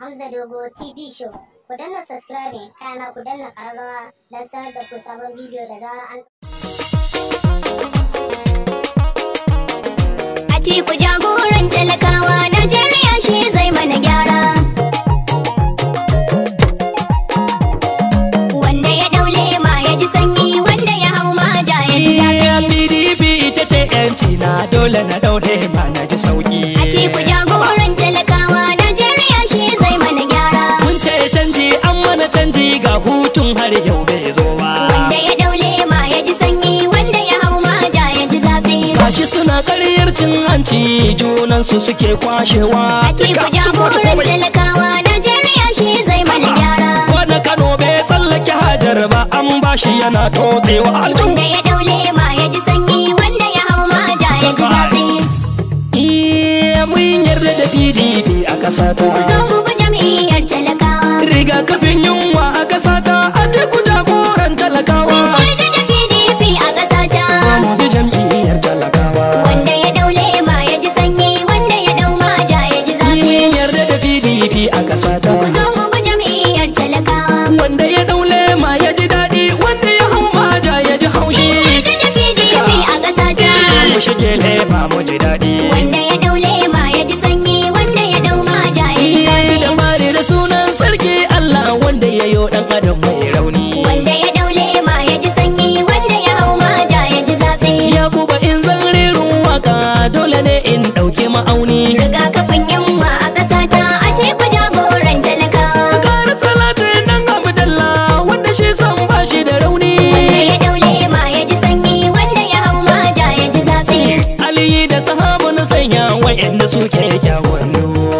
Hamza Dogo TV Show. Ku danna subscribing kana ku danna ƙararrawa don sanar da ku sabon bidiyo da zarar an Atiku jagoran talakawa Najeriya shi zai mana gyara. Wanda ya daule ma ya ji sanyi, wanda ya hau ma ja ya ji zafi. PDP ita ce yanci na, dole na daure ma na ji sauki. Atiku jagoran talakawa Najeriya shi zai mana gyara. Mun ce canji an mana canji, ga hutun har yau bai zo ba. Wanda ya daule ma ya ji sanyi, wanda ya hau ma ja ya ji zafi. Gashi suna ƙaryar cin hanci, junansu suke kwashewa. Atiku jagoran talakawa Najeriya shi zai mana gyara. Wani Kano bai tsallake Hajar ba, an bashi yana totsewa. Wanda ya daule ma ya ji sanyi, wanda ya hau ma ja ya ji zafi. Mun yarda da PDP a ƙasa ta. Zo mu bi jam'iyyar talakawa. Rigakafin yunwa a ƙasa ta, Atiku jagoran talakawa. Mun yarda da PDP a ƙasa ta. Zo mu bi jam'iyyar talakawa. Wanda ya daule ma ya ji sanyi, wanda ya dau ma ja ya ji zafi. Mun yarda da PDP a ƙasa ta. Zo mu bi jam'iyyar talakawa. Wanda ya daule ma ya ji daɗi, wanda ya hau ma ja ya ji haushi. Mun yarda da PDP a ƙasa ta. Mu shige lema mu ji daɗi. Wanda ya daule ma ya ji sanyi, wanda ya dau ma ja ya ji zafi. Da mare da sunan sarki Allah, wanda ya yo ɗan adam mai rauni. Wanda ya daule ma ya ji sanyi, wanda ya hau ma ja ya ji zafi. Ya kuba in zan rerun waka, dole ne in ɗauki ma'auni. Rigakafin yunwa a ƙasa ta, Atiku jagoran talakawa. Kara salatin nan Abdallah, wanda shi san ba shi da rauni. Wanda ya daule ma ya ji sanyi, wanda ya hau ma ja ya ji zafi. Aliyu da sahabu na sanya wa'yanda suke kyawun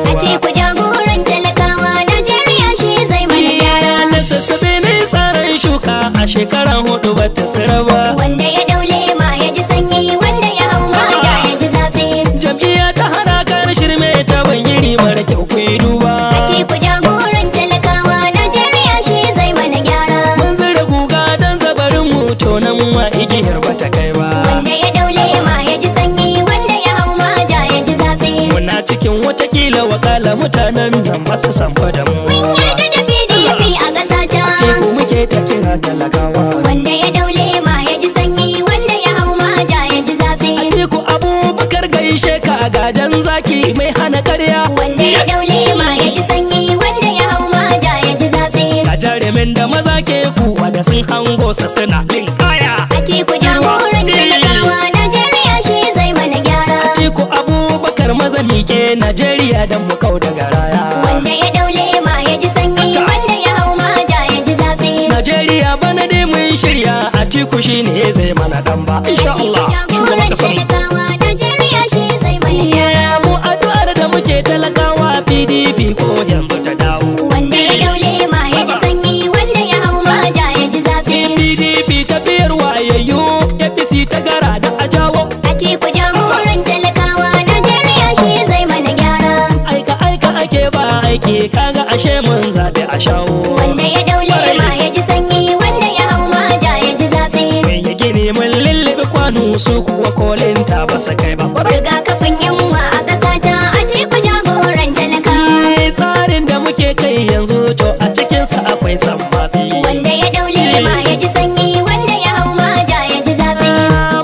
Atiku jagoran talakawa Najeriya shi zai mana gyara. da sassabe ne tsarin shuka, a shekara 4 ba ta tsira ba. Wanda ya daule ma ya ji sanyi, wanda ya hau ma ja ya ji zafi. Jam'iyya ta harakar shirme ta bangiri mara kyau ku yi duba. Atiku jagoran talakawa Najeriya shi zai mana gyara. Mun zira guga don zabarin mu, tonan ma igiyar ba ta kai ba. Wanda ya daule ma ya ji sanyi, wanda ya hau ma ja ya ji zafi. Muna cikin watakila wakala mutanen nan ba su san da mu. Mun yarda da PDP a ƙasa ta. Teku muke ta kira talakawa. Wanda ya daule ma ya ji sanyi, wanda ya hau ma ja ya ji zafi. Teku Abubakar gaishe ka, gajan zaki mai hana karya. Wanda ya daule ma ya ji sanyi, wanda ya hau ma ja ya ji zafi. Ga jarumin da maza ke kuwa da sun hango sa suna linkaya. Atiku jagoran talakawa Najeriya shi zai mana gyara. Teku Abubakar maza mike Najeriya don mu kau da garaya. Wanda ya daule ma ya ji sanyi, wanda ya hau ma ja ya ji zafi. Najeriya bana dai mun shirya, Atiku shine zai mana dan ba insha Allah. Shugaban kasar mu. talakawa Najeriya shi zai mana gyara. Mu addu'ar da muke talakawa, PDP ko yanzu ta dawo. Wanda ya daule ma ya ji sanyi, wanda ya hau ma ja ya ji zafi. PDP tafiyar wayayyu, APC ta gara da ajawo. Atiku jagoran talakawa Najeriya shi zai mana gyara. Aika aika ake ba aiki, kaga ashe mun zaɓi a shawo. Wanda ya daule ma ya ji sanyi, wanda ya hau ma ja ya ji zafi. Mun yi gini mun lullube kwano, su kuwa kolin ta ba su kai ba. Rigakafin yunwa a ƙasa ta, Atiku jagoran talakawa. Tsarin da muke kai yanzu, to a cikinsa akwai sambatsi. Wanda ya daule ma ya ji sanyi, wanda ya hau ma ja ya ji zafi.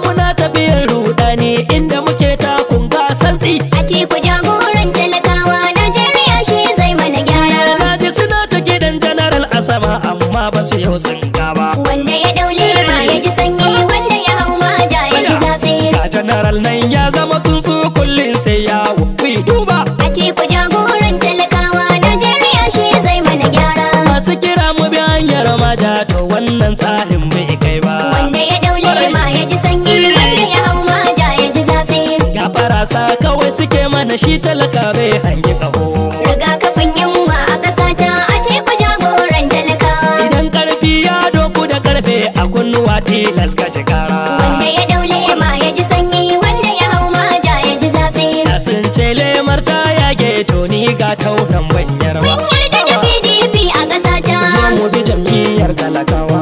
Muna tafiyar rudani inda muke takun gasantsi. Atiku jagoran talakawa Najeriya shi zai mana gyara. Na ji suna ta gidan General Asama, amma ba su yau sun ba. Wanda ya daule ma ya ji sanyi, wanda ya hau ma ja ya ji zafi. Ga General nan ya zama tsuntsu, kullum sai ya wufi duba. Atiku jagoran talakawa Najeriya shi zai mana gyara. Masu kira mu bi hanyar maja, to wannan tsarin bai kai ba. Wanda ya daule ma ya ji sanyi, wanda ya hau ma ja ya ji zafi. Ga farasa kawai suke mana, shi talaka bai hangi kaho. Rigakafin yunwa a ƙasa ta, Atiku jagoran talakawa. Idan karfi ya doku da karfe, a kunnuwa tilas ka ji kara. Wanda ya daule ma ya ji sanyi, wanda ya hau ma ja ya ji zafi. Da sun ce lemar ta yage, to ni ga taunan banyar ba. Mun yarda da PDP a ƙasa ta. Zo mu bi jam'iyyar talakawa.